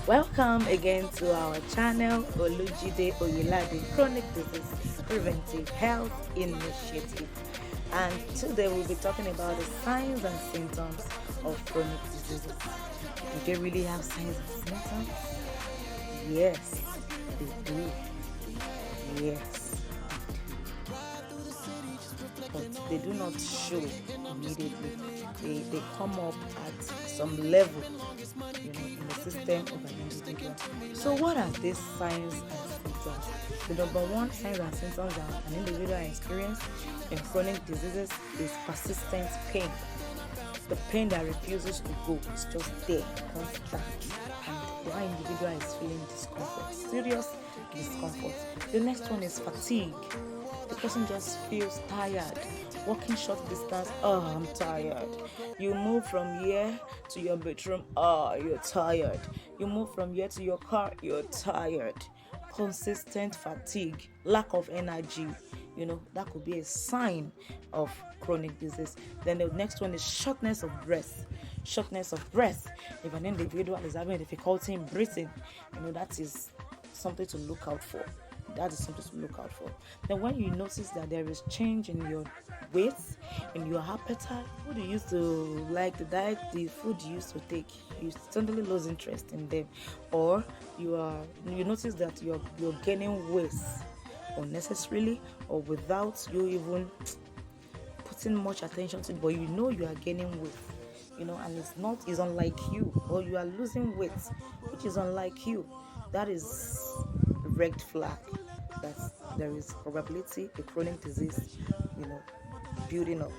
Welcome again to our channel, Olujide Oyelade Chronic Disease Preventive Health Initiative. And today we'll be talking about the signs and symptoms of chronic diseases. Do they really have signs and symptoms? Yes, they do. Yes, but they do not show immediately. They come up at some level, in the system of an individual. So, what are these signs and symptoms? The number one signs and symptoms that an individual experience in chronic diseases is persistent pain. The pain that refuses to go is just there, constant, and the individual is feeling discomfort, serious discomfort. The next one is fatigue. The person just feels tired. Walking short distance, I'm tired. You move from here to your bedroom, you're tired. You move from here to your car, you're tired. Consistent fatigue, lack of energy, that could be a sign of chronic disease. Then the next one is shortness of breath. Shortness of breath. If an individual is having difficulty in breathing, that is something to look out for. Then when you notice that there is change in your weight, in your appetite, food you used to like, the diet, the food you used to take, you suddenly lose interest in them, or you notice that you're gaining weight unnecessarily or without you even putting much attention to it, but you are gaining weight, and it's unlike you, or you are losing weight which is unlike you. That is a red flag that there is probability a chronic disease, building up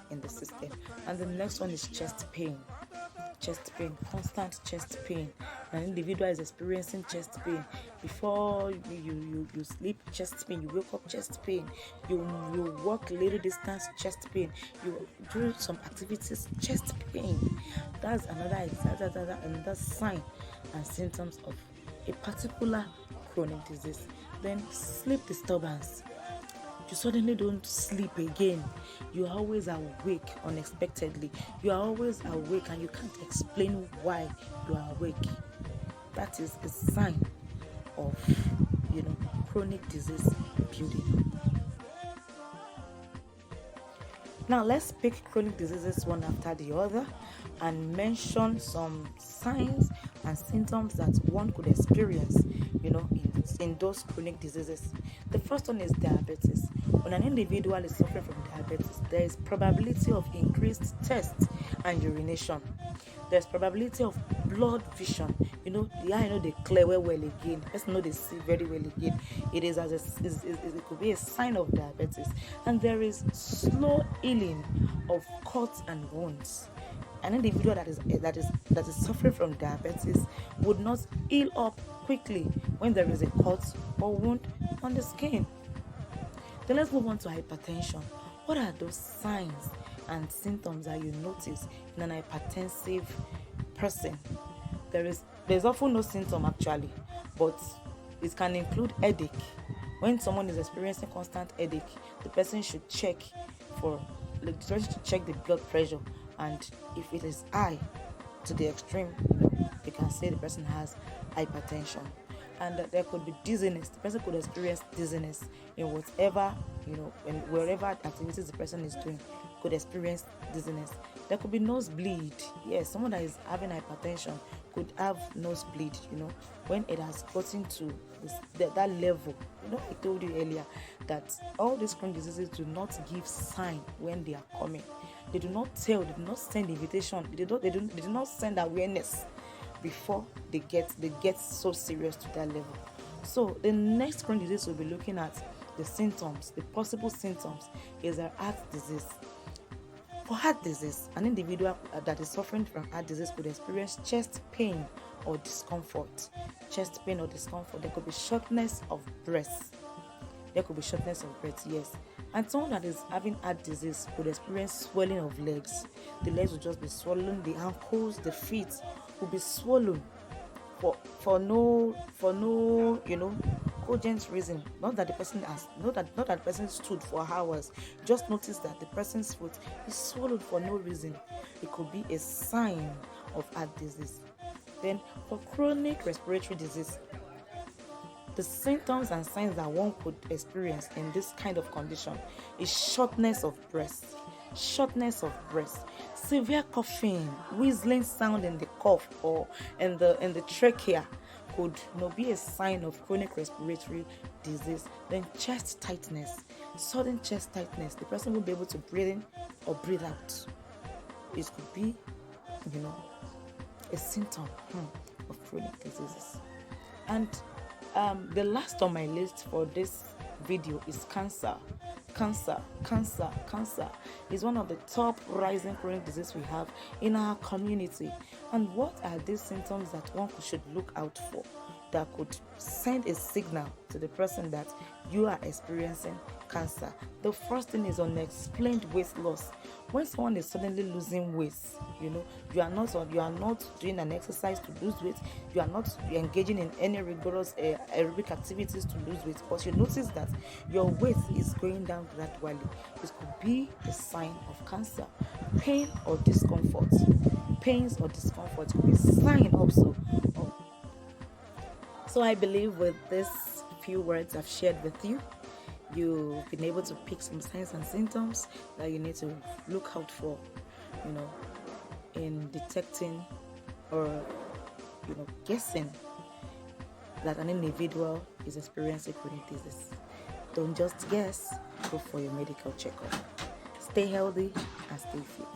in the system. And the next one is chest pain. Constant chest pain. An individual is experiencing chest pain. Before you sleep, chest pain. You wake up, chest pain. You walk a little distance, chest pain. You do some activities, chest pain. That's another sign and symptoms of a particular chronic disease. Then sleep disturbance. You suddenly don't sleep again. You are always awake unexpectedly. You are always awake and you can't explain why you are awake. That is a sign of chronic disease building up. Now let's pick chronic diseases one after the other and mention some signs and symptoms that one could experience, in those chronic diseases. The first one is diabetes. When an individual is suffering from diabetes, there is probability of increased thirst and urination. There's probability of blood vision. The eye they clear well again. The person they see very well again. It is it could be a sign of diabetes. And there is slow healing of cuts and wounds. An individual that is suffering from diabetes would not heal up quickly when there is a cut or wound on the skin. Then let's move on to hypertension. What are those signs and symptoms that you notice in an hypertensive person? There's often no symptom actually, but it can include headache. When someone is experiencing constant headache, the person should check the blood pressure, and if it is high to the extreme, you can say the person has hypertension. And there could be dizziness. The person could experience dizziness in wherever activities the person is doing, could experience dizziness. There could be nosebleed. Yes, someone that is having hypertension could have nosebleed, when it has gotten to that level. I told you earlier that all these chronic diseases do not give sign when they are coming. They do not tell, they do not send invitation, they do not send awareness before they get so serious to that level. So the next chronic disease we'll be looking at, the symptoms, the possible symptoms, is a heart disease. For heart disease, an individual that is suffering from heart disease could experience chest pain or discomfort. There could be shortness of breath. Yes. And someone that is having heart disease could experience swelling of legs. The legs will just be swollen, the ankles, the feet will be swollen for no cogent reason. Not that the person stood for hours. Just notice that the person's foot is swollen for no reason. It could be a sign of heart disease. Then for chronic respiratory disease, the symptoms and signs that one could experience in this kind of condition is shortness of breath, severe coughing, whistling sound in the cough or in the trachea could be a sign of chronic respiratory disease. Then chest tightness, sudden chest tightness. The person will be able to breathe in or breathe out. It could be, a symptom of chronic diseases. And the last on my list for this video is cancer. Cancer is one of the top rising chronic diseases we have in our community. And what are these symptoms that one should look out for that could send a signal to the person that you are experiencing cancer? The first thing is unexplained weight loss. When someone is suddenly losing weight, you are not doing an exercise to lose weight, you are not engaging in any rigorous aerobic activities to lose weight, but you notice that your weight is going down gradually, it could be a sign of cancer. Pains or discomfort could be a sign also. So I believe with these few words I've shared with you, you've been able to pick some signs and symptoms that you need to look out for, in detecting or, guessing that an individual is experiencing chronic disease. Don't just guess, go for your medical checkup. Stay healthy and stay fit.